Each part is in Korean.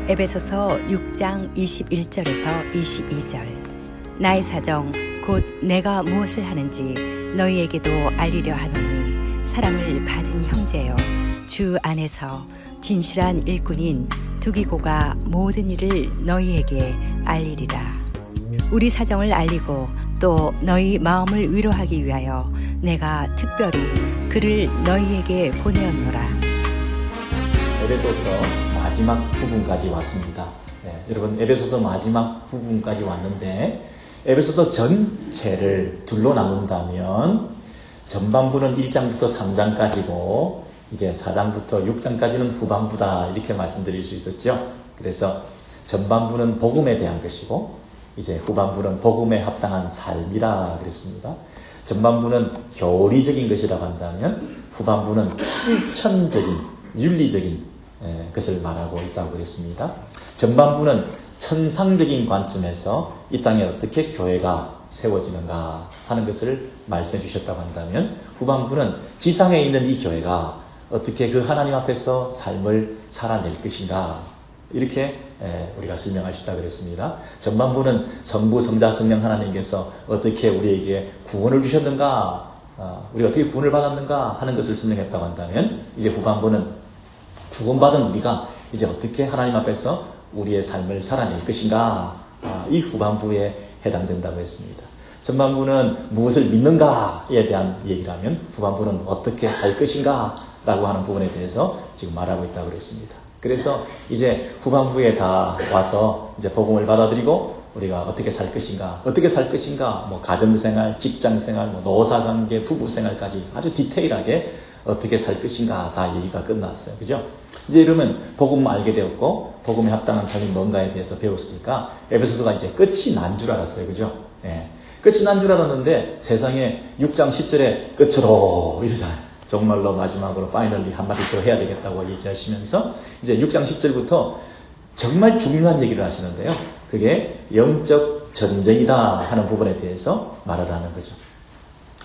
에베소서 6장 21절에서 22절. 나의 사정 곧 내가 무엇을 하는지 너희에게도 알리려 하노니 사랑을 받은 형제여, 주 안에서 진실한 일꾼인 두기고가 모든 일을 너희에게 알리리라. 우리 사정을 알리고 또 너희 마음을 위로하기 위하여 내가 특별히 그를 너희에게 보내었노라. 에베소서 마지막 부분까지 왔습니다. 여러분, 에베소서 마지막 부분까지 왔는데 에베소서 전체를 둘로 나눈다면 전반부는 1장부터 3장까지고 이제 4장부터 6장까지는 후반부다, 이렇게 말씀드릴 수 있었죠. 그래서 전반부는 복음에 대한 것이고 이제 후반부는 복음에 합당한 삶이라 그랬습니다. 전반부는 교리적인 것이라고 한다면 후반부는 실천적인, 윤리적인 것을 말하고 있다고 그랬습니다. 전반부는 천상적인 관점에서 이 땅에 어떻게 교회가 세워지는가 하는 것을 말씀해 주셨다고 한다면 후반부는 지상에 있는 이 교회가 어떻게 그 하나님 앞에서 삶을 살아낼 것인가, 이렇게 우리가 설명할 수 있다고 그랬습니다. 전반부는 성부, 성자, 성령 하나님께서 어떻게 우리에게 구원을 주셨는가, 우리가 어떻게 구원을 받았는가 하는 것을 설명했다고 한다면 이제 후반부는 구원받은 우리가 이제 어떻게 하나님 앞에서 우리의 삶을 살아낼 것인가, 이 후반부에 해당된다고 했습니다. 전반부는 무엇을 믿는가에 대한 얘기라면 후반부는 어떻게 살 것인가 라고 하는 부분에 대해서 지금 말하고 있다고 그랬습니다. 그래서 이제 후반부에 다 와서 이제 복음을 받아들이고 우리가 어떻게 살 것인가, 뭐 가정생활, 직장생활, 뭐 노사관계, 부부생활까지 아주 디테일하게 어떻게 살 것인가 다 얘기가 끝났어요. 그죠? 이제 이러면 복음 알게 되었고 복음에 합당한 삶이 뭔가에 대해서 배웠으니까 에베소서가 이제 끝이 난 줄 알았어요. 그죠? 끝이 난 줄 알았는데 세상에 6장 10절에 끝으로 이러잖아요. 정말로 마지막으로 파이널리 한마디 더 해야 되겠다고 얘기하시면서 이제 6장 10절부터 정말 중요한 얘기를 하시는데요. 그게 영적 전쟁이다 하는 부분에 대해서 말을 하는 거죠.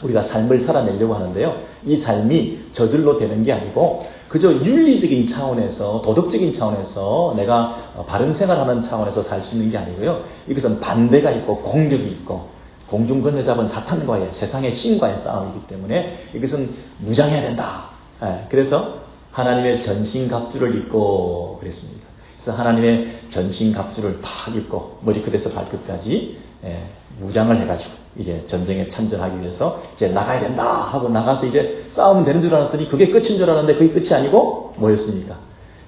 우리가 삶을 살아내려고 하는데요. 이 삶이 저절로 되는 게 아니고 그저 윤리적인 차원에서, 도덕적인 차원에서 내가 바른 생활하는 차원에서 살 수 있는 게 아니고요. 이것은 반대가 있고 공격이 있고 공중권세 잡은 사탄과의, 세상의 신과의 싸움이기 때문에 이것은 무장해야 된다. 그래서 하나님의 전신갑주를 입고 그랬습니다. 그래서 하나님의 전신갑주를 다 입고 머리끝에서 발끝까지 무장을 해가지고 이제 전쟁에 참전하기 위해서 이제 나가야 된다 하고 나가서 이제 싸우면 되는 줄 알았더니 그게 끝인 줄 알았는데 그게 끝이 아니고 뭐였습니까?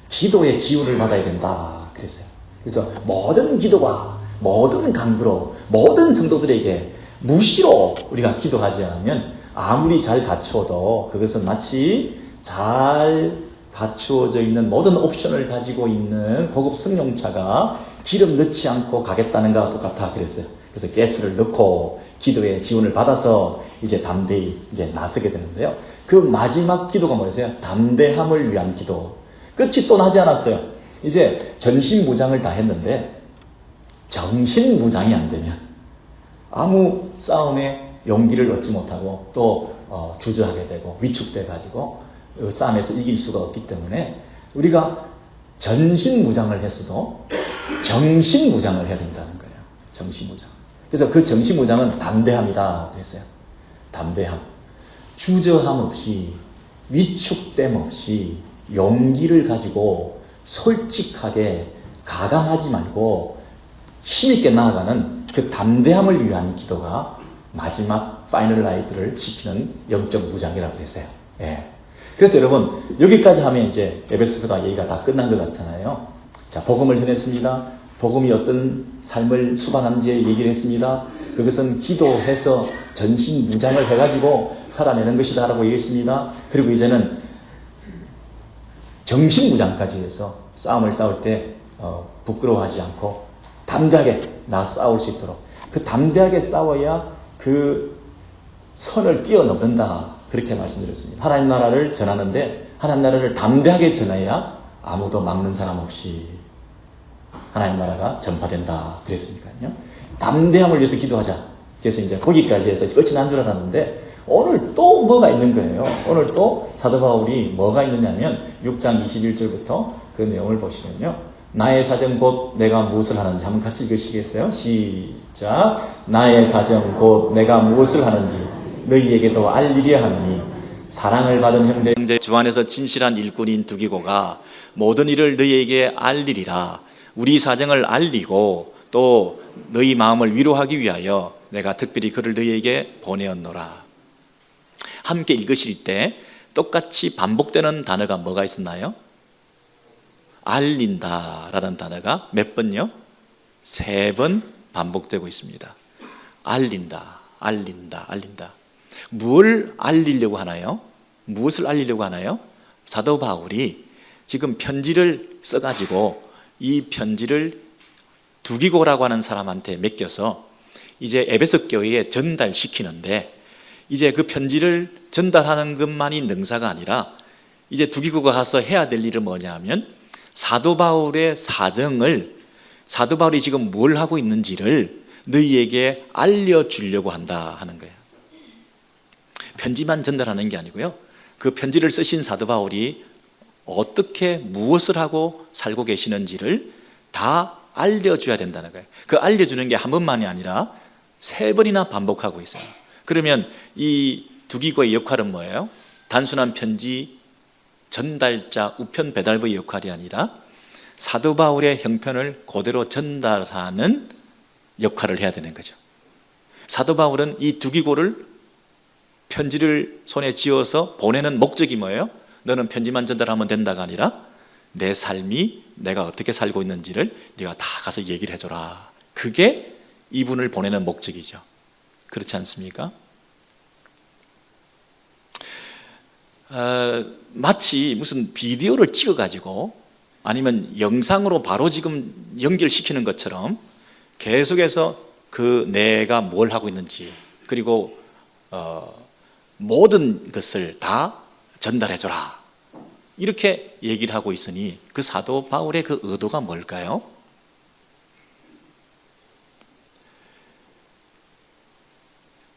기도의 지원을 받아야 된다 그랬어요. 그래서 모든 기도와 모든 간구로 모든 성도들에게 무시로 우리가 기도하지 않으면 아무리 잘 갖추어도 그것은 마치 잘 갖추어져 있는 모든 옵션을 가지고 있는 고급 승용차가 기름 넣지 않고 가겠다는 것과 똑같아 그랬어요. 그래서 가스를 넣고 기도의 지원을 받아서 이제 담대히 이제 나서게 되는데요. 그 마지막 기도가 뭐였어요? 담대함을 위한 기도. 끝이 또 나지 않았어요. 이제 전신무장을 다 했는데 정신무장이 안 되면 아무 싸움에 용기를 얻지 못하고 또 주저하게 되고 위축돼 가지고 싸움에서 이길 수가 없기 때문에 우리가 전신무장을 했어도 정신무장을 해야 된다는 거예요. 정신무장. 그래서 그 정신무장은 담대함이다 그랬어요. 담대함. 주저함 없이 위축됨 없이 용기를 가지고 솔직하게 가감하지 말고 힘있게 나아가는 그 담대함을 위한 기도가 마지막 파이널라이즈를 시키는 영적 무장이라고 했어요. 그래서 여러분 여기까지 하면 이제 에베소서가 얘기가 다 끝난 것 같잖아요. 자, 복음을 전했습니다. 복음이 어떤 삶을 수반하는지 얘기를 했습니다. 그것은 기도해서 전신 무장을 해가지고 살아내는 것이다 라고 얘기했습니다. 그리고 이제는 정신 무장까지 해서 싸움을 싸울 때 부끄러워하지 않고 담대하게 싸울 수 있도록, 그 담대하게 싸워야 그 선을 뛰어넘는다 그렇게 말씀드렸습니다. 하나님 나라를 전하는데 하나님 나라를 담대하게 전해야 아무도 막는 사람 없이 하나님 나라가 전파된다 그랬으니까요. 담대함을 위해서 기도하자. 그래서 이제 거기까지 해서 끝이 난 줄 알았는데 오늘 또 뭐가 있는 거예요. 오늘 또 사도 바울이 뭐가 있느냐면 6장 21절부터 그 내용을 보시면요. 나의 사정 곧 내가 무엇을 하는지 한번 같이 읽으시겠어요? 시작. 나의 사정 곧 내가 무엇을 하는지 너희에게도 알리려 하노니 사랑을 받은 형제 주 안에서 진실한 일꾼인 두기고가 모든 일을 너희에게 알리리라. 우리 사정을 알리고 또 너희 마음을 위로하기 위하여 내가 특별히 그를 너희에게 보내었노라. 함께 읽으실 때 똑같이 반복되는 단어가 뭐가 있었나요? 알린다라는 단어가 몇 번요? 3번 반복되고 있습니다. 알린다, 알린다, 알린다. 뭘 알리려고 하나요? 무엇을 알리려고 하나요? 사도 바울이 지금 편지를 써가지고 이 편지를 두기고라고 하는 사람한테 맡겨서 이제 에베소 교회에 전달시키는데, 이제 그 편지를 전달하는 것만이 능사가 아니라 이제 두기고가 가서 해야 될 일은 뭐냐 하면 사도 바울의 사정을, 사도 바울이 지금 뭘 하고 있는지를 너희에게 알려주려고 한다 하는 거예요. 편지만 전달하는 게 아니고요, 그 편지를 쓰신 사도 바울이 어떻게 무엇을 하고 살고 계시는지를 다 알려줘야 된다는 거예요. 그 알려주는 게 한 번만이 아니라 3번이나 반복하고 있어요. 그러면 이 두기고의 역할은 뭐예요? 단순한 편지 전달자, 우편 배달부의 역할이 아니라 사도 바울의 형편을 그대로 전달하는 역할을 해야 되는 거죠. 사도 바울은 이 두기고를 편지를 손에 쥐어서 보내는 목적이 뭐예요? 너는 편지만 전달하면 된다가 아니라 내 삶이 내가 어떻게 살고 있는지를 네가 다 가서 얘기를 해줘라. 그게 이분을 보내는 목적이죠. 그렇지 않습니까? 마치 무슨 비디오를 찍어가지고 아니면 영상으로 바로 지금 연결시키는 것처럼 계속해서 그 내가 뭘 하고 있는지, 그리고 모든 것을 다 전달해줘라, 이렇게 얘기를 하고 있으니 그 사도 바울의 그 의도가 뭘까요?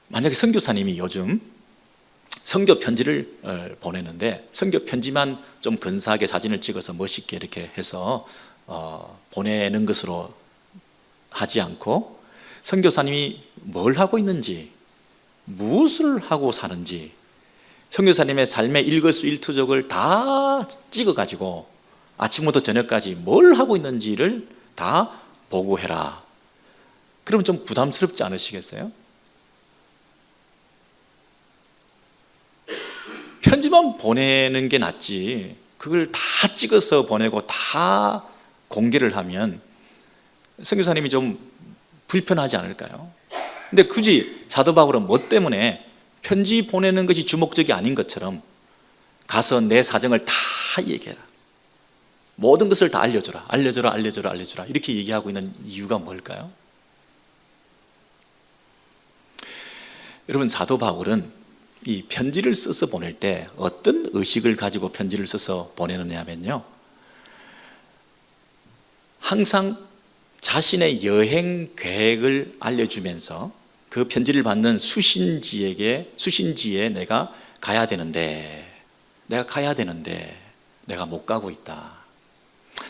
만약에 선교사님이 요즘 선교 편지를 보내는데 선교 편지만 좀 근사하게 사진을 찍어서 멋있게 이렇게 해서 보내는 것으로 하지 않고, 선교사님이 뭘 하고 있는지, 무엇을 하고 사는지, 선교사님의 삶의 일거수일투족을 다 찍어가지고 아침부터 저녁까지 뭘 하고 있는지를 다 보고해라. 그러면 좀 부담스럽지 않으시겠어요? 편지만 보내는 게 낫지, 그걸 다 찍어서 보내고 다 공개를 하면 선교사님이 좀 불편하지 않을까요? 근데 굳이 사도 바울은 뭐 때문에 편지 보내는 것이 주목적이 아닌 것처럼 가서 내 사정을 다 얘기해라, 모든 것을 다 알려줘라, 알려줘라, 알려줘라, 알려줘라, 이렇게 얘기하고 있는 이유가 뭘까요? 여러분, 사도 바울은 이 편지를 써서 보낼 때 어떤 의식을 가지고 편지를 써서 보내느냐 하면요, 항상 자신의 여행 계획을 알려주면서 그 편지를 받는 수신지에 내가 가야 되는데 내가 못 가고 있다,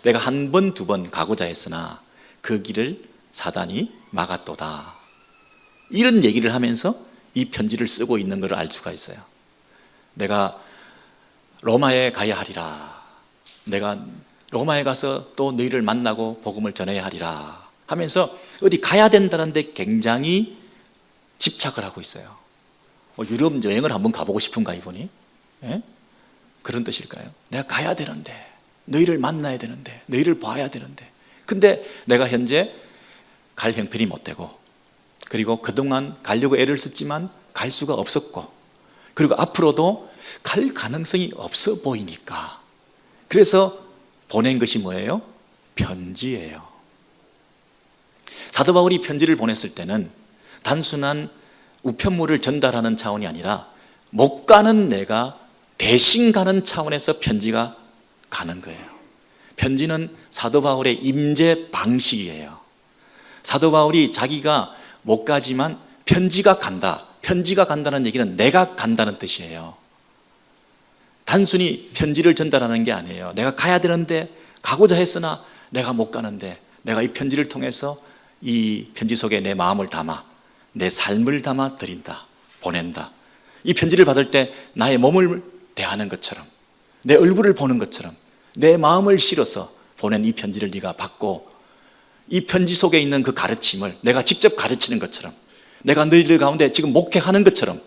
내가 한 번, 두 번 가고자 했으나 그 길을 사단이 막았도다, 이런 얘기를 하면서 이 편지를 쓰고 있는 것을 알 수가 있어요. 내가 로마에 가야 하리라, 내가 로마에 가서 또 너희를 만나고 복음을 전해야 하리라 하면서 어디 가야 된다는 데 굉장히 집착을 하고 있어요. 유럽 여행을 한번 가보고 싶은가 이분이? 예? 그런 뜻일까요? 내가 가야 되는데, 너희를 만나야 되는데, 너희를 봐야 되는데, 근데 내가 현재 갈 형편이 못 되고, 그리고 그동안 가려고 애를 썼지만 갈 수가 없었고, 그리고 앞으로도 갈 가능성이 없어 보이니까, 그래서 보낸 것이 뭐예요? 편지예요. 사도 바울이 편지를 보냈을 때는 단순한 우편물을 전달하는 차원이 아니라 못 가는 내가 대신 가는 차원에서 편지가 가는 거예요. 편지는 사도 바울의 임재 방식이에요. 사도 바울이 자기가 못 가지만 편지가 간다, 편지가 간다는 얘기는 내가 간다는 뜻이에요. 단순히 편지를 전달하는 게 아니에요. 내가 가야 되는데, 가고자 했으나 내가 못 가는데 내가 이 편지를 통해서 이 편지 속에 내 마음을 담아 내 삶을 담아 드린다, 보낸다. 이 편지를 받을 때 나의 몸을 대하는 것처럼, 내 얼굴을 보는 것처럼 내 마음을 실어서 보낸 이 편지를 네가 받고, 이 편지 속에 있는 그 가르침을 내가 직접 가르치는 것처럼, 내가 너희들 가운데 지금 목회하는 것처럼,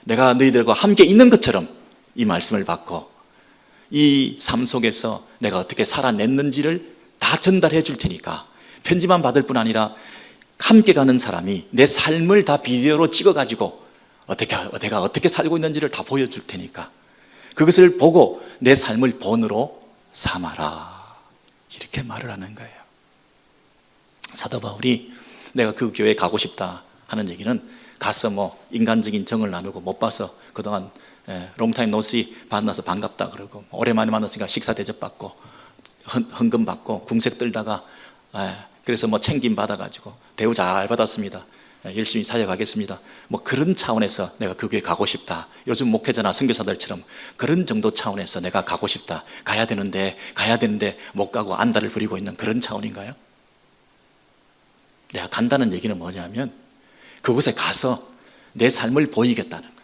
내가 너희들과 함께 있는 것처럼 이 말씀을 받고 이 삶 속에서 내가 어떻게 살아냈는지를 다 전달해 줄 테니까, 편지만 받을 뿐 아니라 함께 가는 사람이 내 삶을 다 비디오로 찍어가지고 내가 어떻게 살고 있는지를 다 보여줄 테니까 그것을 보고 내 삶을 본으로 삼아라, 이렇게 말을 하는 거예요. 사도 바울이 내가 그 교회에 가고 싶다 하는 얘기는 가서 뭐 인간적인 정을 나누고 못 봐서 그동안 롱타임 노시 만나서 반갑다 그러고, 오랜만에 만났으니까 식사 대접 받고 헌금 받고 궁색 떨다가 그래서 뭐 챙김 받아가지고 대우 잘 받았습니다, 열심히 사역하겠습니다, 뭐 그런 차원에서 내가 그 교회 가고 싶다, 요즘 목회자나 선교사들처럼 그런 정도 차원에서 내가 가고 싶다, 가야 되는데 못 가고 안달을 부리고 있는 그런 차원인가요? 내가 간다는 얘기는 뭐냐면 그곳에 가서 내 삶을 보이겠다는 거예요.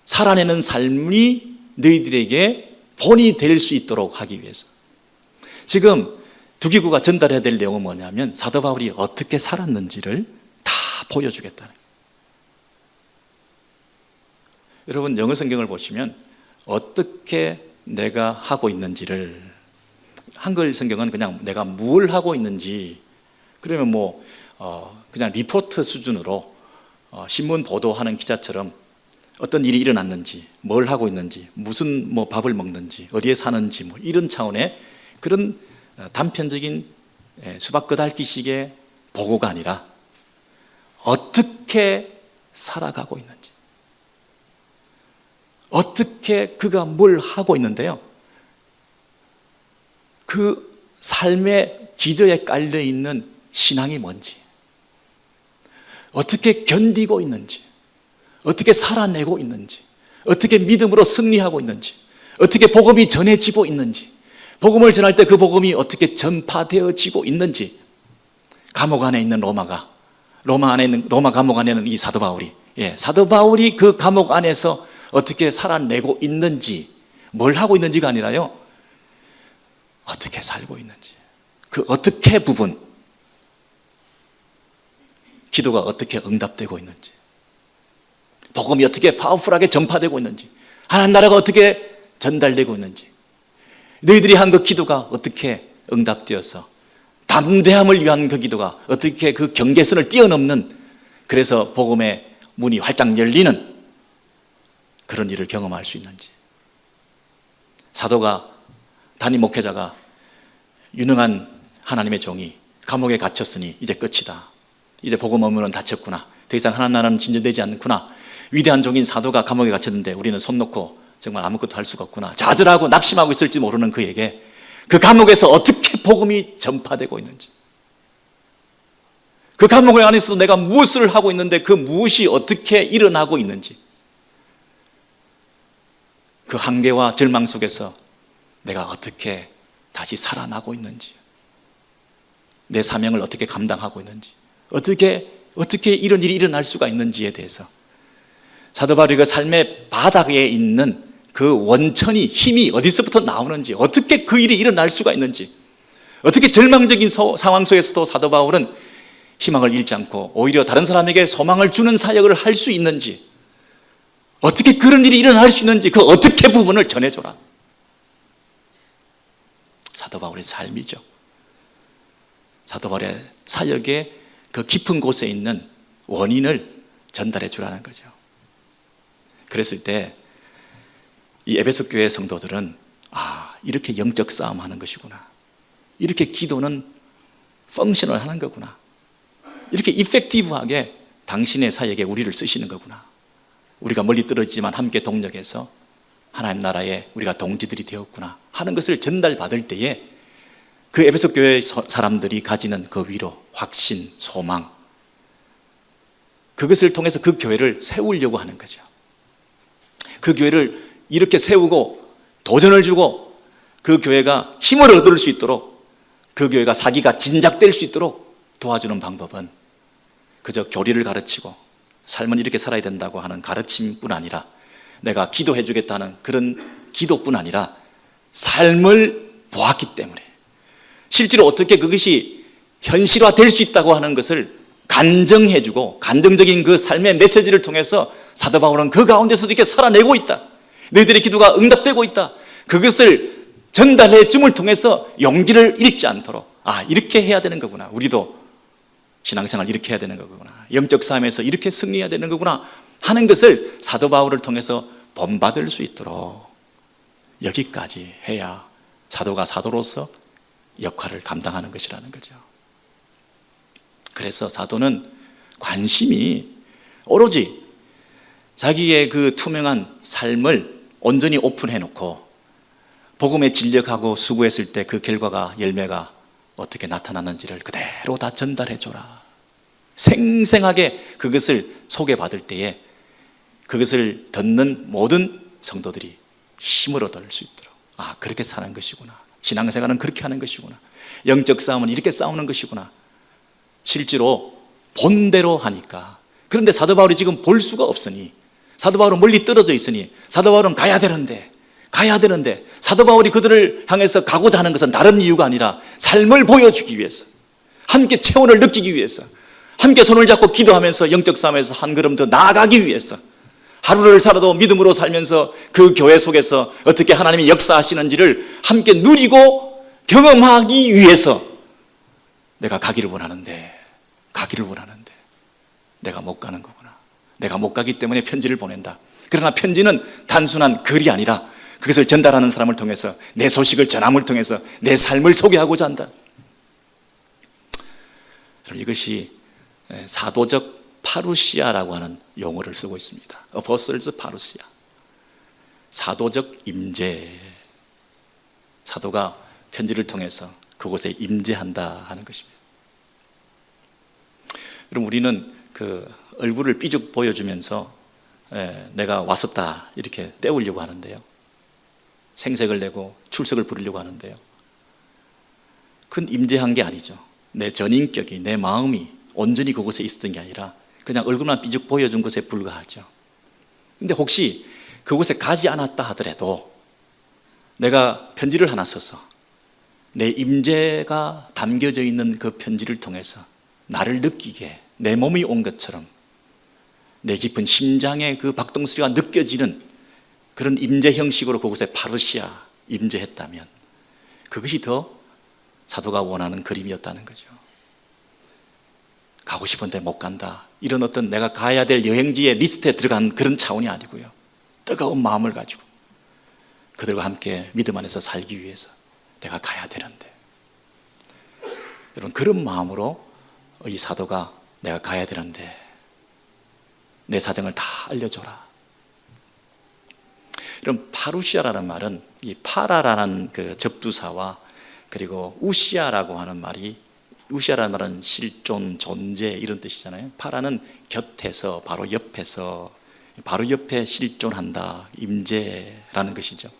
살아내는 삶이 너희들에게 본이 될 수 있도록 하기 위해서. 지금 두기구가 전달해야 될 내용은 뭐냐면 사도 바울이 어떻게 살았는지를 다 보여주겠다는 거예요. 여러분, 영어 성경을 보시면 어떻게 내가 하고 있는지를, 한글 성경은 그냥 내가 뭘 하고 있는지, 그러면 뭐 그냥 리포트 수준으로 신문 보도하는 기자처럼 어떤 일이 일어났는지, 뭘 하고 있는지, 무슨 뭐 밥을 먹는지, 어디에 사는지, 뭐 이런 차원의 그런 단편적인 수박 끄달기식의 보고가 아니라 어떻게 살아가고 있는지, 어떻게 그가 뭘 하고 있는데요, 그 삶의 기저에 깔려 있는 신앙이 뭔지, 어떻게 견디고 있는지, 어떻게 살아내고 있는지, 어떻게 믿음으로 승리하고 있는지, 어떻게 복음이 전해지고 있는지, 복음을 전할 때 그 복음이 어떻게 전파되어지고 있는지. 감옥 안에 있는 로마 감옥 안에는 이 사도 바울이 그 감옥 안에서 어떻게 살아내고 있는지, 뭘 하고 있는지가 아니라요, 어떻게 살고 있는지, 그 어떻게 부분, 기도가 어떻게 응답되고 있는지, 복음이 어떻게 파워풀하게 전파되고 있는지, 하나님 나라가 어떻게 전달되고 있는지, 너희들이 한 그 기도가 어떻게 응답되어서 담대함을 위한 그 기도가 어떻게 그 경계선을 뛰어넘는, 그래서 복음의 문이 활짝 열리는 그런 일을 경험할 수 있는지. 사도가, 담임 목회자가, 유능한 하나님의 종이 감옥에 갇혔으니 이제 끝이다, 이제 복음 업무는 닫혔구나, 더 이상 하나님 나라는 진전되지 않구나, 위대한 종인 사도가 감옥에 갇혔는데 우리는 손 놓고 정말 아무것도 할 수가 없구나, 좌절하고 낙심하고 있을지 모르는 그에게 그 감옥에서 어떻게 복음이 전파되고 있는지, 그 감옥 안에서 내가 무엇을 하고 있는데 그 무엇이 어떻게 일어나고 있는지, 그 한계와 절망 속에서 내가 어떻게 다시 살아나고 있는지, 내 사명을 어떻게 감당하고 있는지, 어떻게 이런 일이 일어날 수가 있는지에 대해서 사도 바울이 그 삶의 바닥에 있는 그 원천이, 힘이 어디서부터 나오는지, 어떻게 그 일이 일어날 수가 있는지, 어떻게 절망적인 상황 속에서도 사도 바울은 희망을 잃지 않고 오히려 다른 사람에게 소망을 주는 사역을 할 수 있는지, 어떻게 그런 일이 일어날 수 있는지, 그 어떻게 부분을 전해줘라. 사도 바울의 삶이죠. 사도 바울의 사역의 그 깊은 곳에 있는 원인을 전달해 주라는 거죠. 그랬을 때 이 에베소 교회 성도들은 이렇게 영적 싸움 하는 것이구나, 이렇게 기도는 펑션을 하는 거구나, 이렇게 이펙티브하게 당신의 사역에 우리를 쓰시는 거구나, 우리가 멀리 떨어지지만 함께 동력해서 하나님 나라에 우리가 동지들이 되었구나 하는 것을 전달받을 때에 그 에베소 교회 사람들이 가지는 그 위로, 확신, 소망, 그것을 통해서 그 교회를 세우려고 하는 거죠. 그 교회를 이렇게 세우고 도전을 주고 그 교회가 힘을 얻을 수 있도록, 그 교회가 사기가 진작될 수 있도록 도와주는 방법은 그저 교리를 가르치고 삶은 이렇게 살아야 된다고 하는 가르침뿐 아니라, 내가 기도해 주겠다는 그런 기도뿐 아니라 삶을 보았기 때문에, 실제로 어떻게 그것이 현실화될 수 있다고 하는 것을 간증해 주고, 간증적인 그 삶의 메시지를 통해서 사도 바울은 그 가운데서도 이렇게 살아내고 있다, 너희들의 기도가 응답되고 있다, 그것을 전달해 줌을 통해서 용기를 잃지 않도록, 이렇게 해야 되는 거구나, 우리도 신앙생활 이렇게 해야 되는 거구나, 영적 삶에서 이렇게 승리해야 되는 거구나 하는 것을 사도 바울을 통해서 본받을 수 있도록 여기까지 해야 사도가 사도로서 역할을 감당하는 것이라는 거죠. 그래서 사도는 관심이 오로지 자기의 그 투명한 삶을 온전히 오픈해 놓고 복음에 진력하고 수고했을 때 그 결과가, 열매가 어떻게 나타났는지를 그대로 다 전달해 줘라. 생생하게 그것을 소개받을 때에 그것을 듣는 모든 성도들이 힘을 얻을 수 있도록, 그렇게 사는 것이구나, 신앙생활은 그렇게 하는 것이구나, 영적 싸움은 이렇게 싸우는 것이구나, 실제로 본대로 하니까. 그런데 사도 바울이 지금 볼 수가 없으니, 사도 바울은 멀리 떨어져 있으니, 사도 바울은 가야 되는데 사도 바울이 그들을 향해서 가고자 하는 것은 다른 이유가 아니라 삶을 보여주기 위해서, 함께 체온을 느끼기 위해서, 함께 손을 잡고 기도하면서 영적 싸움에서 한 걸음 더 나아가기 위해서, 하루를 살아도 믿음으로 살면서 그 교회 속에서 어떻게 하나님이 역사하시는지를 함께 누리고 경험하기 위해서 내가 가기를 원하는데 내가 못 가는 거구나, 내가 못 가기 때문에 편지를 보낸다. 그러나 편지는 단순한 글이 아니라 그것을 전달하는 사람을 통해서, 내 소식을 전함을 통해서 내 삶을 소개하고자 한다. 이것이 사도적 파루시아라고 하는 용어를 쓰고 있습니다. 어포슬즈 파루시아, 사도적 임재. 사도가 편지를 통해서 그곳에 임재한다 하는 것입니다. 그럼 우리는 그 얼굴을 삐죽 보여주면서 내가 왔었다 이렇게 때우려고 하는데요, 생색을 내고 출석을 부리려고 하는데요, 그건 임재한 게 아니죠. 내 전인격이, 내 마음이 온전히 그곳에 있었던 게 아니라 그냥 얼굴만 삐죽 보여준 것에 불과하죠. 근데 혹시 그곳에 가지 않았다 하더라도 내가 편지를 하나 써서 내 임재가 담겨져 있는 그 편지를 통해서 나를 느끼게, 내 몸이 온 것처럼 내 깊은 심장의 그 박동소리가 느껴지는 그런 임재 형식으로 그곳에 파루시아 임재했다면 그것이 더 사도가 원하는 그림이었다는 거죠. 가고 싶은데 못 간다, 이런 어떤 내가 가야 될 여행지의 리스트에 들어간 그런 차원이 아니고요, 뜨거운 마음을 가지고 그들과 함께 믿음 안에서 살기 위해서 내가 가야 되는데, 여러분 그런 마음으로 이 사도가 내가 가야 되는데 내 사정을 다 알려줘라. 이런 파루시아라는 말은 이 파라라는 그 접두사와 그리고 우시아라고 하는 말이, 우시아라는 말은 실존, 존재 이런 뜻이잖아요. 파라는 곁에서, 바로 옆에서, 바로 옆에 실존한다, 임재라는 것이죠.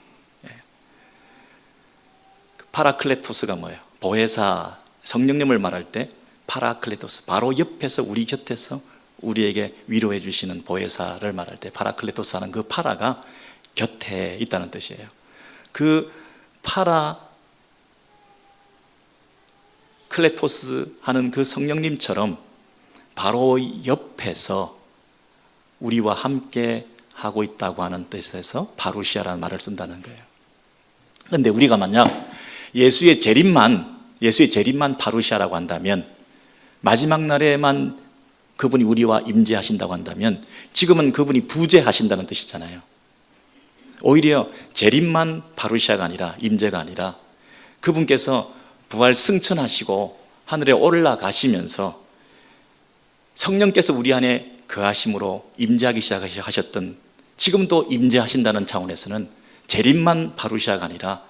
파라클레토스가 뭐예요? 보혜사, 성령님을 말할 때 파라클레토스, 바로 옆에서, 우리 곁에서 우리에게 위로해 주시는 보혜사를 말할 때 파라클레토스 하는 그 파라가 곁에 있다는 뜻이에요. 그 파라클레토스 하는 그 성령님처럼 바로 옆에서 우리와 함께 하고 있다고 하는 뜻에서 파루시아라는 말을 쓴다는 거예요. 그런데 우리가 만약 예수의 재림만 파루시아라고 한다면, 마지막 날에만 그분이 우리와 임재하신다고 한다면 지금은 그분이 부재하신다는 뜻이잖아요. 오히려 재림만 파루시아가 아니라, 임재가 아니라 그분께서 부활 승천하시고 하늘에 올라가시면서 성령께서 우리 안에 거하심으로 임재하기 시작하셨던, 지금도 임재하신다는 차원에서는 재림만 파루시아가 아니라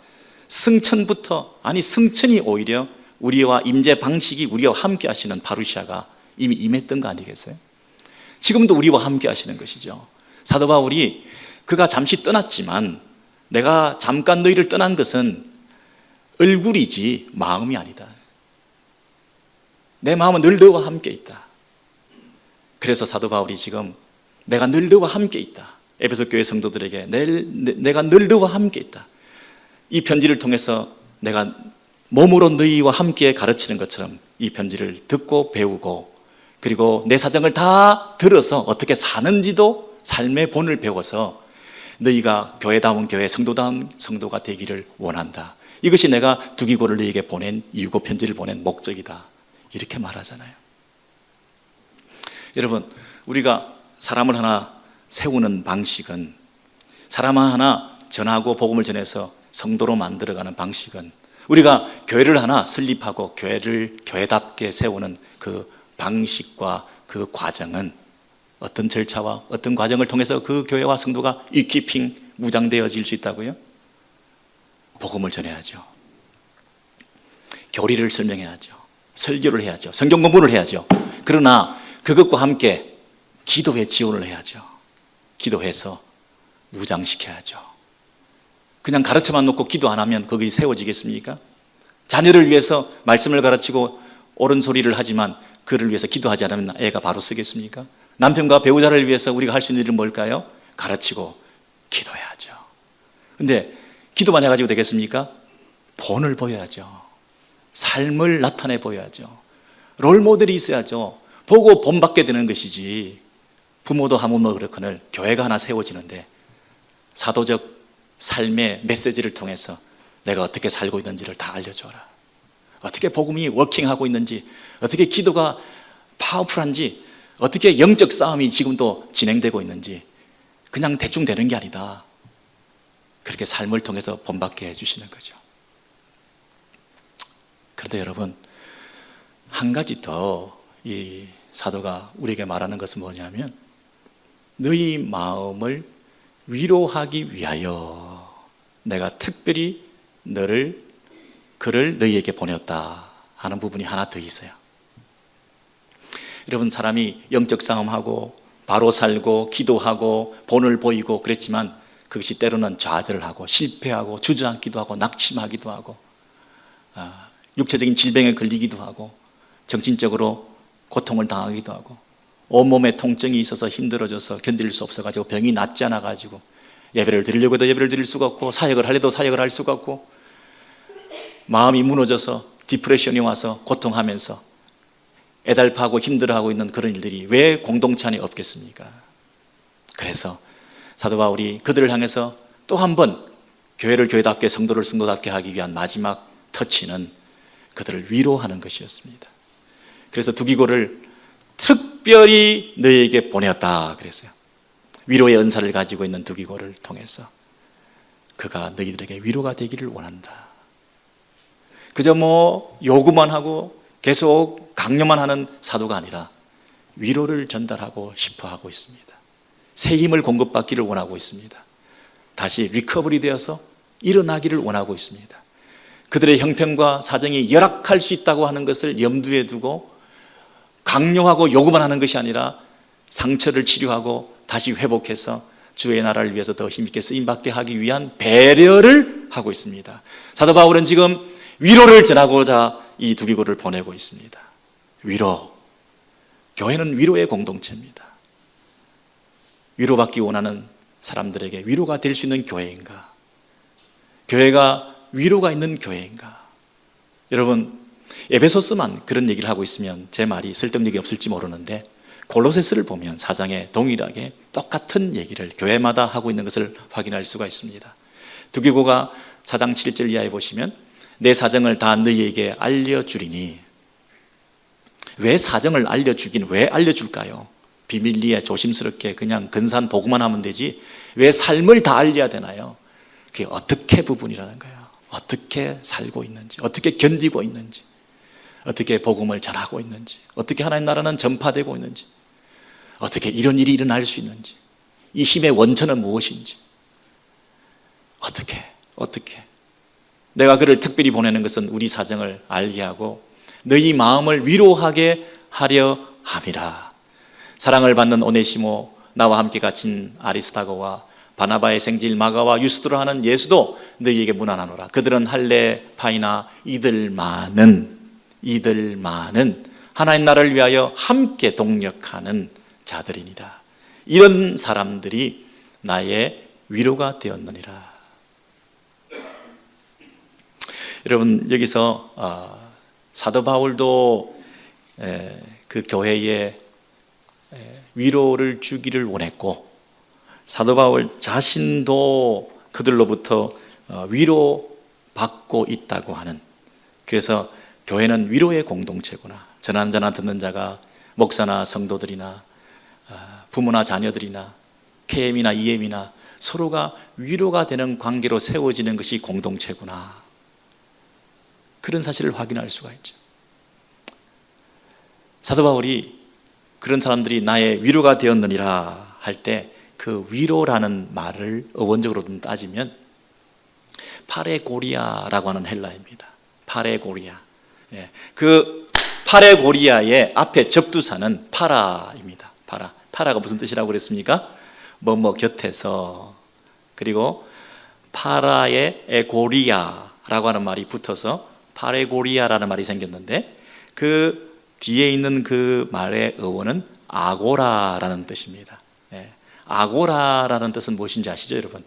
승천부터, 승천이 오히려 우리와 임재 방식이 우리와 함께 하시는 파루시아가 이미 임했던 거 아니겠어요? 지금도 우리와 함께 하시는 것이죠. 사도 바울이 그가 잠시 떠났지만, 내가 잠깐 너희를 떠난 것은 얼굴이지 마음이 아니다. 내 마음은 늘 너와 함께 있다. 그래서 사도 바울이 지금 내가 늘 너와 함께 있다. 에베소 교회 성도들에게 내가 늘 너와 함께 있다. 이 편지를 통해서 내가 몸으로 너희와 함께 가르치는 것처럼 이 편지를 듣고 배우고 그리고 내 사정을 다 들어서 어떻게 사는지도 삶의 본을 배워서 너희가 교회다운 교회, 성도다운 성도가 되기를 원한다. 이것이 내가 두기고를 너희에게 보낸 이유고 편지를 보낸 목적이다. 이렇게 말하잖아요. 여러분, 우리가 사람을 하나 세우는 방식은, 사람 하나 전하고 복음을 전해서 성도로 만들어가는 방식은, 우리가 교회를 하나 설립하고 교회를 교회답게 세우는 그 방식과 그 과정은 어떤 절차와 어떤 과정을 통해서 그 교회와 성도가 이퀴핑 무장되어질 수 있다고요? 복음을 전해야죠. 교리를 설명해야죠. 설교를 해야죠. 성경 공부를 해야죠. 그러나 그것과 함께 기도에 지원을 해야죠. 기도해서 무장시켜야죠. 그냥 가르쳐만 놓고 기도 안 하면 거기 세워지겠습니까? 자녀를 위해서 말씀을 가르치고 옳은 소리를 하지만 그를 위해서 기도하지 않으면 애가 바로 쓰겠습니까? 남편과 배우자를 위해서 우리가 할 수 있는 일은 뭘까요? 가르치고 기도해야죠. 근데 기도만 해가지고 되겠습니까? 본을 보여야죠. 삶을 나타내 보여야죠. 롤모델이 있어야죠. 보고 본받게 되는 것이지. 부모도 하물며 그렇거늘 교회가 하나 세워지는데 사도적 삶의 메시지를 통해서 내가 어떻게 살고 있는지를 다 알려줘라. 어떻게 복음이 워킹하고 있는지, 어떻게 기도가 파워풀한지, 어떻게 영적 싸움이 지금도 진행되고 있는지 그냥 대충 되는 게 아니다. 그렇게 삶을 통해서 본받게 해주시는 거죠. 그런데 여러분, 한 가지 더 이 사도가 우리에게 말하는 것은 뭐냐면 너희 마음을 위로하기 위하여 내가 특별히 그를 너희에게 보냈다 하는 부분이 하나 더 있어요. 여러분, 사람이 영적 싸움하고 바로 살고 기도하고 본을 보이고 그랬지만 그것이 때로는 좌절을 하고 실패하고 주저앉기도 하고 낙심하기도 하고 육체적인 질병에 걸리기도 하고 정신적으로 고통을 당하기도 하고 온몸에 통증이 있어서 힘들어져서 견딜 수 없어가지고 병이 낫지 않아가지고 예배를 드리려고 해도 예배를 드릴 수가 없고 사역을 하려도 사역을 할 수가 없고 마음이 무너져서 디프레션이 와서 고통하면서 애달파하고 힘들어하고 있는 그런 일들이 왜 공동체 안에 없겠습니까? 그래서 사도 바울이 그들을 향해서 또 한 번 교회를 교회답게 성도를 성도답게 하기 위한 마지막 터치는 그들을 위로하는 것이었습니다. 그래서 두기고를 특별히 너희에게 보내었다 그랬어요. 위로의 은사를 가지고 있는 두기고를 통해서 그가 너희들에게 위로가 되기를 원한다. 그저 요구만 하고 계속 강요만 하는 사도가 아니라 위로를 전달하고 싶어 하고 있습니다. 새 힘을 공급받기를 원하고 있습니다. 다시 리커버리 되어서 일어나기를 원하고 있습니다. 그들의 형편과 사정이 열악할 수 있다고 하는 것을 염두에 두고 강요하고 요구만 하는 것이 아니라 상처를 치료하고 다시 회복해서 주의 나라를 위해서 더 힘있게 쓰임받게 하기 위한 배려를 하고 있습니다. 사도 바울은 지금 위로를 전하고자 이 두기고를 보내고 있습니다. 위로. 교회는 위로의 공동체입니다. 위로받기 원하는 사람들에게 위로가 될 수 있는 교회인가? 교회가 위로가 있는 교회인가? 여러분, 에베소서만 그런 얘기를 하고 있으면 제 말이 설득력이 없을지 모르는데 골로새서를 보면 4장에 동일하게 똑같은 얘기를 교회마다 하고 있는 것을 확인할 수가 있습니다. 두기고가 4장 7절 이하에 보시면 내 사정을 다 너희에게 알려주리니. 왜 사정을 알려주긴 왜 알려줄까요? 비밀리에 조심스럽게 그냥 근사한 보고만 하면 되지 왜 삶을 다 알려야 되나요? 그게 어떻게 부분이라는 거예요. 어떻게 살고 있는지, 어떻게 견디고 있는지, 어떻게 복음을 전하고 있는지, 어떻게 하나님 나라는 전파되고 있는지, 어떻게 이런 일이 일어날 수 있는지, 이 힘의 원천은 무엇인지, 어떻게 내가 그를 특별히 보내는 것은 우리 사정을 알게 하고 너희 마음을 위로하게 하려 함이라. 사랑을 받는 오네시모, 나와 함께 갇힌 아리스타고와 바나바의 생질 마가와 유스도로 하는 예수도 너희에게 무난하노라. 그들은 할례 파이나 이들만은 하나님 나라를 위하여 함께 동력하는 자들이니라. 이런 사람들이 나의 위로가 되었느니라. 여러분, 여기서 사도 바울도 그 교회에 위로를 주기를 원했고, 사도 바울 자신도 그들로부터 위로받고 있다고 하는, 그래서 교회는 위로의 공동체구나. 전한전한 듣는 자가 목사나 성도들이나 부모나 자녀들이나 KM이나 EM이나 서로가 위로가 되는 관계로 세워지는 것이 공동체구나. 그런 사실을 확인할 수가 있죠. 사도 바울이 그런 사람들이 나의 위로가 되었느니라 할 때 그 위로라는 말을 어원적으로 좀 따지면 파레고리아라고 하는 헬라입니다. 파레고리아. 그 파레고리아의 앞에 접두사는 파라입니다. 파라가 무슨 뜻이라고 그랬습니까? 뭐뭐 곁에서. 그리고 파라의 에고리아라고 하는 말이 붙어서 파레고리아라는 말이 생겼는데, 그 뒤에 있는 그 말의 어원은 아고라라는 뜻입니다. 아고라라는 뜻은 무엇인지 아시죠, 여러분?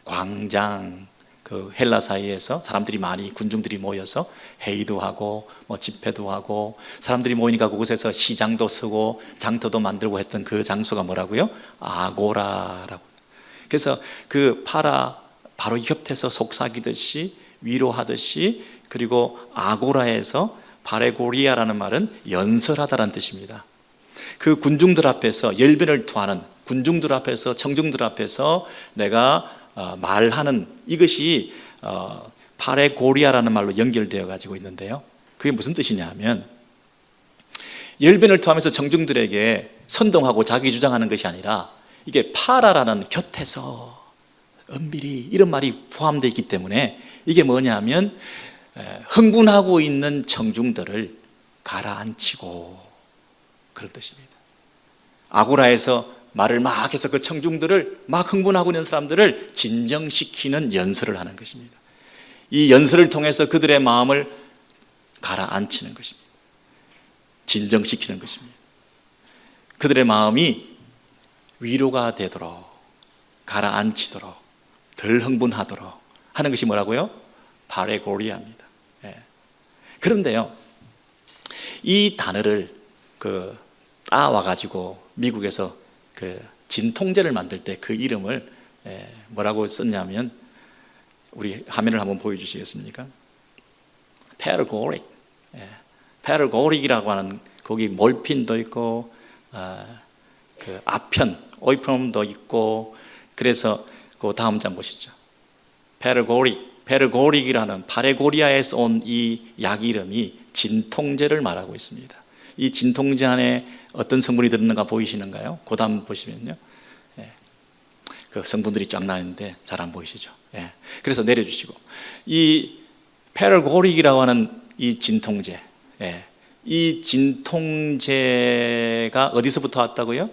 광장, 그 헬라 사이에서 사람들이 많이, 군중들이 모여서 회의도 하고 뭐 집회도 하고, 사람들이 모이니까 그곳에서 시장도 쓰고 장터도 만들고 했던 그 장소가 뭐라고요? 아고라라고. 그래서 그 파라 바로 곁에서 속삭이듯이 위로하듯이, 그리고 아고라에서 파레고리아라는 말은 연설하다라는 뜻입니다. 그 군중들 앞에서 열변을 토하는, 군중들 앞에서, 청중들 앞에서 내가 말하는, 이것이 파레고리아라는 말로 연결되어 가지고 있는데요, 그게 무슨 뜻이냐 하면, 열변을 토하면서 청중들에게 선동하고 자기 주장하는 것이 아니라, 이게 파라라는 곁에서 은밀히 이런 말이 포함되어 있기 때문에, 이게 뭐냐 하면 흥분하고 있는 청중들을 가라앉히고, 그런 뜻입니다. 아고라에서 말을 막 해서 그 청중들을, 막 흥분하고 있는 사람들을 진정시키는 연설을 하는 것입니다. 이 연설을 통해서 그들의 마음을 가라앉히는 것입니다. 진정시키는 것입니다. 그들의 마음이 위로가 되도록, 가라앉히도록, 덜 흥분하도록 하는 것이 뭐라고요? 파레고리아입니다. 그런데요, 이 단어를 따와가지고 미국에서 그 진통제를 만들 때 그 이름을 뭐라고 썼냐면, 우리 화면을 한번 보여주시겠습니까? 페르고릭. 페르고릭이라고 하는, 거기 몰핀도 있고 그 아편, 오이프롬도 있고, 그래서 그 다음 장 보시죠. 페르고릭이라는 파레고리아에서 온 이 약 이름이 진통제를 말하고 있습니다. 이 진통제 안에 어떤 성분이 들었는가 보이시는가요? 그 다음 보시면요, 그 성분들이 쫙 나는데 잘 안 보이시죠? 그래서 내려주시고, 이 페르고릭이라고 하는 이 진통제, 이 진통제가 어디서부터 왔다고요?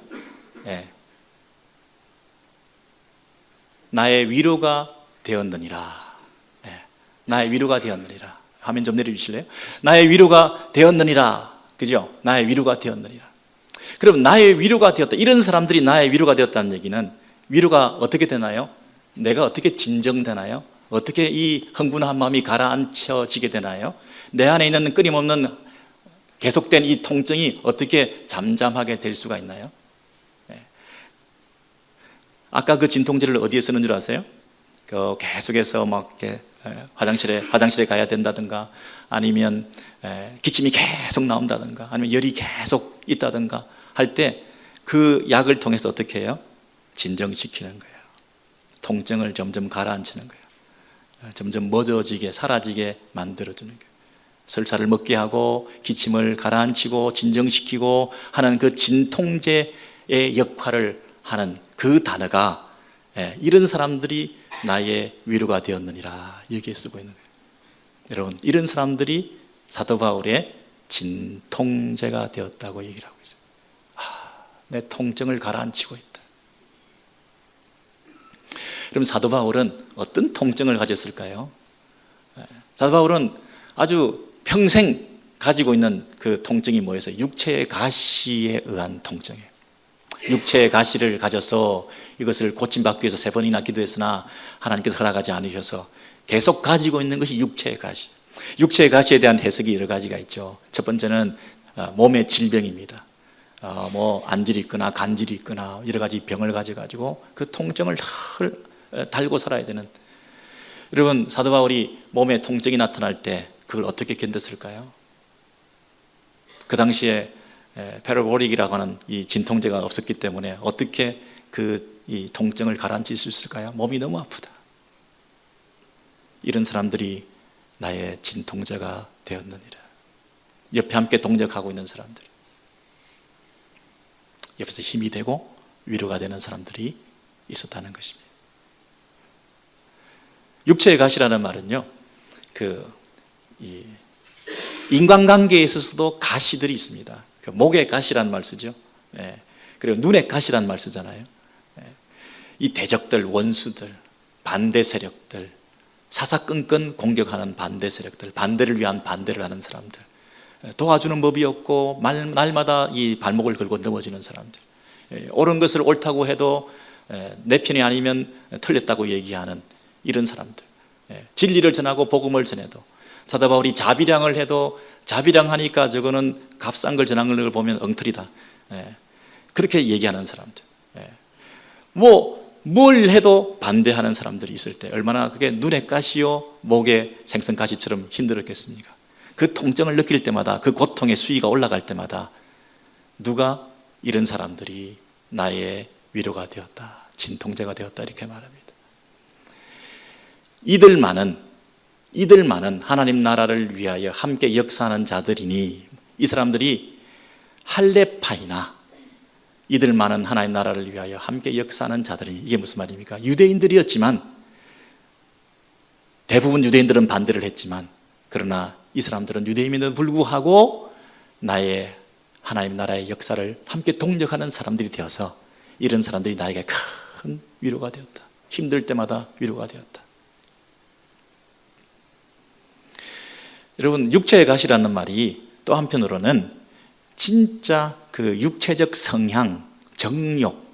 나의 위로가 되었느니라. 나의 위로가 되었느니라. 화면 좀 내려주실래요? 나의 위로가 되었느니라. 그죠? 나의 위로가 되었느니라. 그럼 나의 위로가 되었다, 이런 사람들이 나의 위로가 되었다는 얘기는, 위로가 어떻게 되나요? 내가 어떻게 진정되나요? 어떻게 이 흥분한 마음이 가라앉혀지게 되나요? 내 안에 있는 끊임없는 계속된 이 통증이 어떻게 잠잠하게 될 수가 있나요? 아까 그 진통제를 어디에 쓰는 줄 아세요? 계속해서 막 이렇게 화장실에 가야 된다든가, 아니면 기침이 계속 나온다든가, 아니면 열이 계속 있다든가 할 때 그 약을 통해서 어떻게 해요? 진정시키는 거예요. 통증을 점점 가라앉히는 거예요. 점점 멎어지게, 사라지게 만들어주는 거예요. 설사를 먹게 하고 기침을 가라앉히고 진정시키고 하는 그 진통제의 역할을 하는 그 단어가, 이런 사람들이 나의 위로가 되었느니라, 여기에 쓰고 있는 거예요. 여러분, 이런 사람들이 사도 바울의 진통제가 되었다고 얘기를 하고 있어요. 내 통증을 가라앉히고 있다. 그럼 사도 바울은 어떤 통증을 가졌을까요? 사도 바울은 아주 평생 가지고 있는 그 통증이 뭐였어요? 육체의 가시에 의한 통증이에요. 육체의 가시를 가져서 이것을 고침받기 위해서 3번이나 기도했으나 하나님께서 허락하지 않으셔서 계속 가지고 있는 것이 육체의 가시. 육체의 가시에 대한 해석이 여러 가지가 있죠. 첫 번째는 몸의 질병입니다. 안질이 있거나 간질이 있거나 여러 가지 병을 가져가지고 그 통증을 달고 살아야 되는. 여러분, 사도 바울이 몸에 통증이 나타날 때 그걸 어떻게 견뎠을까요? 그 당시에 페르고릭이라고 하는 이 진통제가 없었기 때문에 어떻게 이 통증을 가라앉힐 수 있을까요? 몸이 너무 아프다. 이런 사람들이 나의 진통제가 되었느니라. 옆에 함께 동역하고 있는 사람들, 옆에서 힘이 되고 위로가 되는 사람들이 있었다는 것입니다. 육체의 가시라는 말은요, 이 인간관계에 있어서도 가시들이 있습니다. 목의 가시라는 말 쓰죠. 그리고 눈의 가시라는 말 쓰잖아요. 이 대적들, 원수들, 반대 세력들, 사사건건 공격하는 반대 세력들, 반대를 위한 반대를 하는 사람들, 도와주는 법이 없고 날마다 이 발목을 걸고 넘어지는 사람들, 옳은 것을 옳다고 해도 내 편이 아니면 틀렸다고 얘기하는 이런 사람들, 진리를 전하고 복음을 전해도 사도 바울이 자비량을 해도 자비량하니까 저거는 값싼 걸 전하는 걸 보면 엉터리다, 그렇게 얘기하는 사람들, 뭘 해도 반대하는 사람들이 있을 때 얼마나 그게 눈에 가시요 목에 생선가시처럼 힘들었겠습니까? 그 통증을 느낄 때마다, 그 고통의 수위가 올라갈 때마다 누가 이런 사람들이 나의 위로가 되었다, 진통제가 되었다, 이렇게 말합니다. 이들만은 하나님 나라를 위하여 함께 역사하는 자들이니, 이 사람들이 할레파이나 이들만은 하나님 나라를 위하여 함께 역사하는 자들이니, 이게 무슨 말입니까? 유대인들이었지만, 대부분 유대인들은 반대를 했지만, 그러나 이 사람들은 유대인임에도 불구하고 나의 하나님 나라의 역사를 함께 동역하는 사람들이 되어서 이런 사람들이 나에게 큰 위로가 되었다. 힘들 때마다 위로가 되었다. 여러분, 육체의 가시라는 말이 또 한편으로는 진짜 그 육체적 성향, 정욕,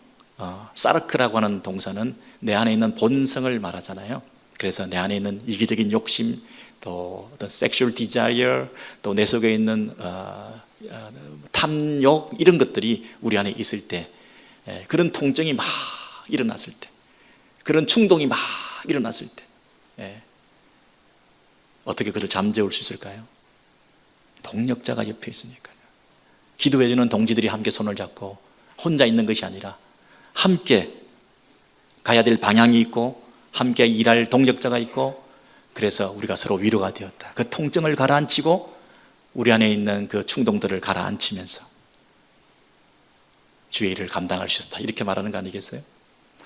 사르크라고 하는 동사는 내 안에 있는 본성을 말하잖아요. 그래서 내 안에 있는 이기적인 욕심, 또 어떤 sexual desire, 또 내 속에 있는 탐욕, 이런 것들이 우리 안에 있을 때, 그런 통증이 막 일어났을 때, 그런 충동이 막 일어났을 때, 어떻게 그것을 잠재울 수 있을까요? 동력자가 옆에 있으니까요. 기도해주는 동지들이 함께 손을 잡고 혼자 있는 것이 아니라 함께 가야 될 방향이 있고 함께 일할 동력자가 있고, 그래서 우리가 서로 위로가 되었다. 그 통증을 가라앉히고 우리 안에 있는 그 충동들을 가라앉히면서 주의 일을 감당할 수 있었다, 이렇게 말하는 거 아니겠어요?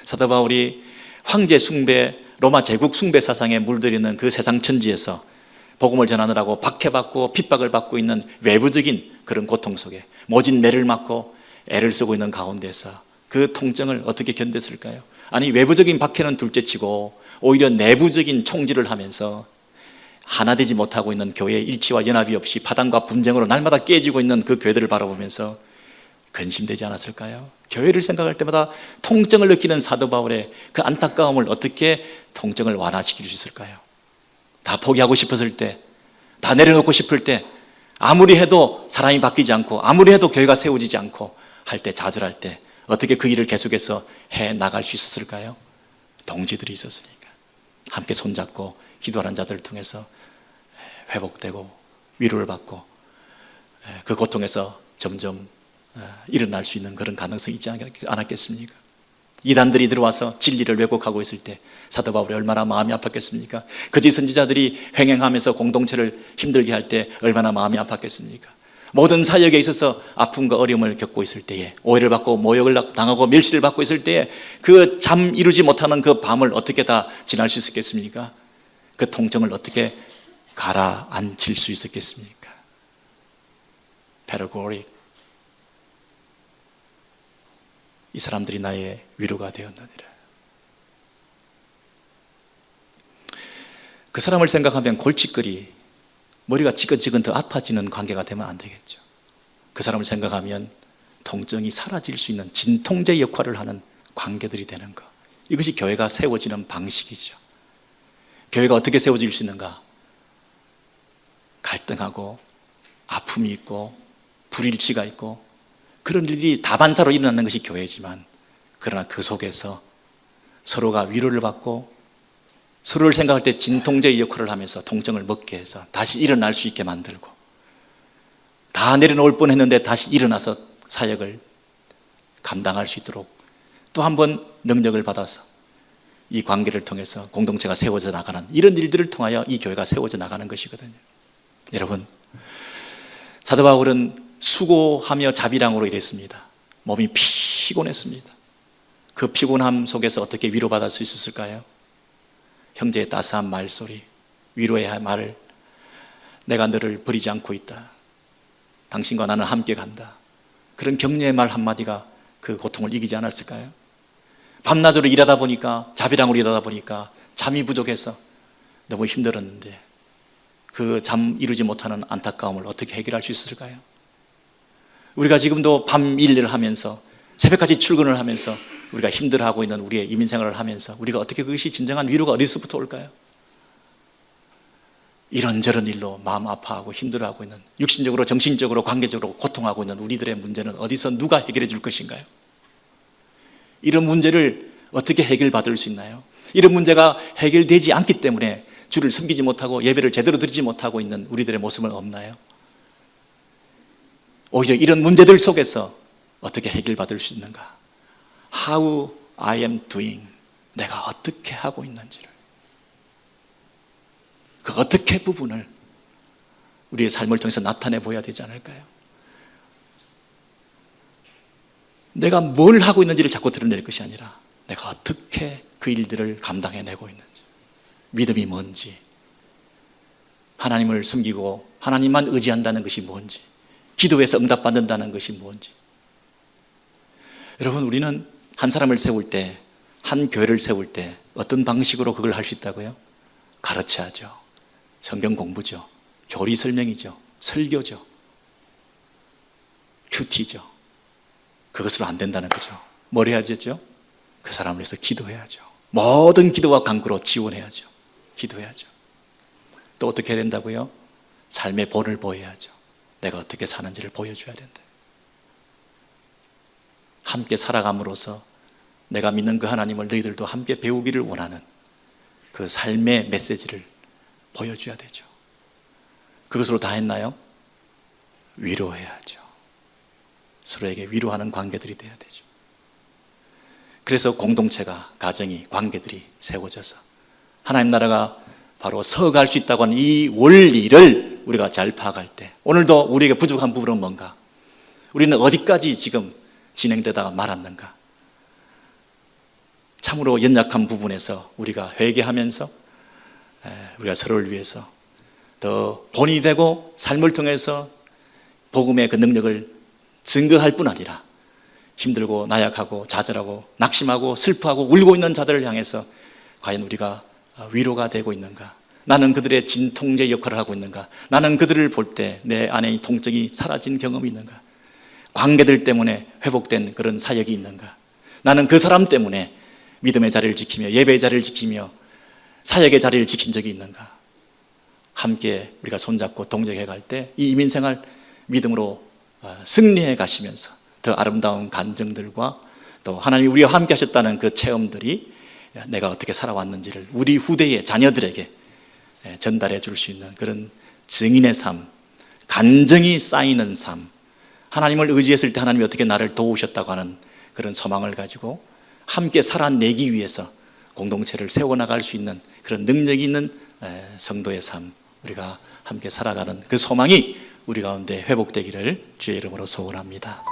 사도 바울이 황제 숭배, 로마 제국 숭배 사상에 물들이는 그 세상 천지에서 복음을 전하느라고 박해받고 핍박을 받고 있는 외부적인 그런 고통 속에 모진 매를 맞고 애를 쓰고 있는 가운데서 그 통증을 어떻게 견뎠을까요? 아니, 외부적인 박해는 둘째치고 오히려 내부적인 총질을 하면서 하나 되지 못하고 있는 교회의 일치와 연합이 없이 파당과 분쟁으로 날마다 깨지고 있는 그 교회들을 바라보면서 근심되지 않았을까요? 교회를 생각할 때마다 통증을 느끼는 사도 바울의 그 안타까움을 어떻게 통증을 완화시킬 수 있을까요? 다 포기하고 싶었을 때, 다 내려놓고 싶을 때, 아무리 해도 사람이 바뀌지 않고 아무리 해도 교회가 세워지지 않고 할 때, 좌절할 때 어떻게 그 일을 계속해서 해 나갈 수 있었을까요? 동지들이 있었으니까. 함께 손잡고 기도하는 자들을 통해서 회복되고 위로를 받고 그 고통에서 점점 일어날 수 있는 그런 가능성이 있지 않았겠습니까? 이단들이 들어와서 진리를 왜곡하고 있을 때 사도 바울이 얼마나 마음이 아팠겠습니까? 거짓 선지자들이 횡행하면서 공동체를 힘들게 할 때 얼마나 마음이 아팠겠습니까? 모든 사역에 있어서 아픔과 어려움을 겪고 있을 때에, 오해를 받고 모욕을 당하고 멸시를 받고 있을 때에 그 잠 이루지 못하는 그 밤을 어떻게 다 지날 수 있었겠습니까? 그 통증을 어떻게 가라앉힐 수 있었겠습니까? 페르고릭, 이 사람들이 나의 위로가 되었느니라. 그 사람을 생각하면 골칫거리, 머리가 지근지근 더 아파지는 관계가 되면 안 되겠죠. 그 사람을 생각하면 통증이 사라질 수 있는 진통제 역할을 하는 관계들이 되는 것. 이것이 교회가 세워지는 방식이죠. 교회가 어떻게 세워질 수 있는가? 갈등하고 아픔이 있고 불일치가 있고 그런 일들이 다반사로 일어나는 것이 교회지만, 그러나 그 속에서 서로가 위로를 받고 서로를 생각할 때 진통제의 역할을 하면서 통증을 먹게 해서 다시 일어날 수 있게 만들고, 다 내려놓을 뻔했는데 다시 일어나서 사역을 감당할 수 있도록 또 한 번 능력을 받아서 이 관계를 통해서 공동체가 세워져 나가는, 이런 일들을 통하여 이 교회가 세워져 나가는 것이거든요. 여러분, 사도 바울은 수고하며 자비랑으로 일했습니다. 몸이 피곤했습니다. 그 피곤함 속에서 어떻게 위로받을 수 있었을까요? 형제의 따스한 말소리, 위로의 말을, 내가 너를 버리지 않고 있다, 당신과 나는 함께 간다, 그런 격려의 말 한마디가 그 고통을 이기지 않았을까요? 밤낮으로 일하다 보니까, 자비랑으로 일하다 보니까 잠이 부족해서 너무 힘들었는데 그 잠 이루지 못하는 안타까움을 어떻게 해결할 수 있었을까요? 우리가 지금도 밤 일을 하면서 새벽까지 출근을 하면서 우리가 힘들어하고 있는 우리의 이민생활을 하면서 우리가 어떻게 그것이 진정한 위로가 어디서부터 올까요? 이런저런 일로 마음 아파하고 힘들어하고 있는, 육신적으로 정신적으로 관계적으로 고통하고 있는 우리들의 문제는 어디서 누가 해결해 줄 것인가요? 이런 문제를 어떻게 해결받을 수 있나요? 이런 문제가 해결되지 않기 때문에 주를 섬기지 못하고 예배를 제대로 드리지 못하고 있는 우리들의 모습은 없나요? 오히려 이런 문제들 속에서 어떻게 해결받을 수 있는가? How I am doing, 내가 어떻게 하고 있는지를, 그 어떻게 부분을 우리의 삶을 통해서 나타내 보여야 되지 않을까요? 내가 뭘 하고 있는지를 자꾸 드러낼 것이 아니라 내가 어떻게 그 일들을 감당해내고 있는지, 믿음이 뭔지, 하나님을 섬기고 하나님만 의지한다는 것이 뭔지, 기도해서 응답받는다는 것이 뭔지. 여러분, 우리는 한 사람을 세울 때, 한 교회를 세울 때 어떤 방식으로 그걸 할 수 있다고요? 가르쳐야죠. 성경 공부죠. 교리 설명이죠. 설교죠. 큐티죠. 그것으로 안 된다는 거죠. 뭘 해야죠? 그 사람을 위해서 기도해야죠. 모든 기도와 간구로 지원해야죠. 기도해야죠. 또 어떻게 해야 된다고요? 삶의 본을 보여야죠. 내가 어떻게 사는지를 보여줘야 된다. 함께 살아감으로써 내가 믿는 그 하나님을 너희들도 함께 배우기를 원하는 그 삶의 메시지를 보여줘야 되죠. 그것으로 다 했나요? 위로해야죠. 서로에게 위로하는 관계들이 돼야 되죠. 그래서 공동체가, 가정이, 관계들이 세워져서 하나님 나라가 바로 서갈 수 있다고 하는 이 원리를 우리가 잘 파악할 때, 오늘도 우리에게 부족한 부분은 뭔가, 우리는 어디까지 지금 진행되다가 말았는가, 참으로 연약한 부분에서 우리가 회개하면서 우리가 서로를 위해서 더 본이 되고 삶을 통해서 복음의 그 능력을 증거할 뿐 아니라 힘들고 나약하고 좌절하고 낙심하고 슬퍼하고 울고 있는 자들을 향해서 과연 우리가 위로가 되고 있는가, 나는 그들의 진통제 역할을 하고 있는가, 나는 그들을 볼 때 내 안에 이 통증이 사라진 경험이 있는가, 관계들 때문에 회복된 그런 사역이 있는가, 나는 그 사람 때문에 믿음의 자리를 지키며 예배의 자리를 지키며 사역의 자리를 지킨 적이 있는가. 함께 우리가 손잡고 동역해 갈 때 이 이민생활 믿음으로 승리해 가시면서 더 아름다운 간증들과 또 하나님이 우리와 함께 하셨다는 그 체험들이 내가 어떻게 살아왔는지를 우리 후대의 자녀들에게 전달해 줄 수 있는 그런 증인의 삶, 간증이 쌓이는 삶, 하나님을 의지했을 때 하나님이 어떻게 나를 도우셨다고 하는 그런 소망을 가지고 함께 살아내기 위해서 공동체를 세워나갈 수 있는 그런 능력이 있는 성도의 삶, 우리가 함께 살아가는 그 소망이 우리 가운데 회복되기를 주의 이름으로 소원합니다.